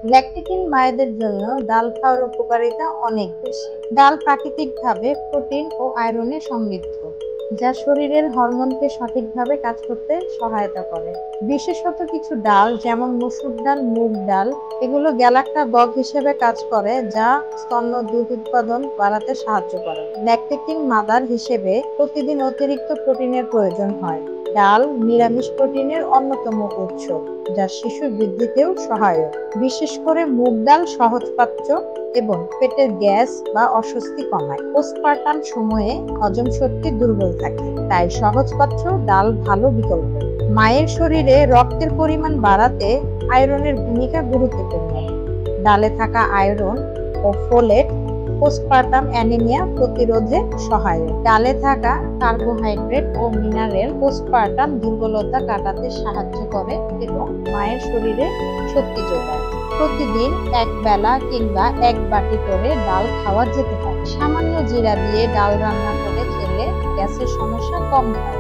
Lactating মায়েদের জন্য ডাল খাওয়ার উপকারিতা অনেক বেশি। ডাল প্রাকৃতিকভাবে প্রোটিন ও আয়রনে সমৃদ্ধ, যা শরীরের হরমোনকে সঠিকভাবে কাজ করতে সহায়তা করে। বিশেষত কিছু ডাল যেমন মসুর ডাল, মুগ ডাল এগুলো গ্যালাক্টোবগ হিসেবে কাজ করে, যা স্তন্য দুধ উৎপাদন বাড়াতে সাহায্য করে। ল্যাকটেটিং মাদার হিসেবে প্রতিদিন অতিরিক্ত প্রোটিনের প্রয়োজন হয়। ডাল নিরামিষ প্রোটিনের অন্যতম উৎস, যা শিশুর বৃদ্ধিতেও সহায়ক। বিশেষ করে মুগ ডাল সহজপাচ্য এবং পেটের গ্যাস বা অস্বস্তি কমায়। পোস্টপার্টাম সময়ে হজম শক্তি দুর্বল থাকে, তাই সহজপাচ্য ডাল ভালো বিকল্প। মায়ের শরীরে রক্তের পরিমাণ বাড়াতে আয়রনের ভূমিকা গুরুত্বপূর্ণ। ডালে থাকা আয়রন ও ফোলেট পোস্টপার্টাম অ্যানিমিয়া প্রতিরোধে সহায়ক। ডালে থাকা কার্বোহাইড্রেট ও মিনারেল পোস্টপার্টাম দুর্বলতা কাটাতে সাহায্য করে এবং মায়ের শরীরে শক্তি যোগায়। প্রতিদিন এক বেলা কিংবা এক বাটি করে ডাল খাওয়া যেতে পারে। সামান্য জিরা দিয়ে ডাল রান্না করে খেলে গ্যাসের সমস্যা কম হয়।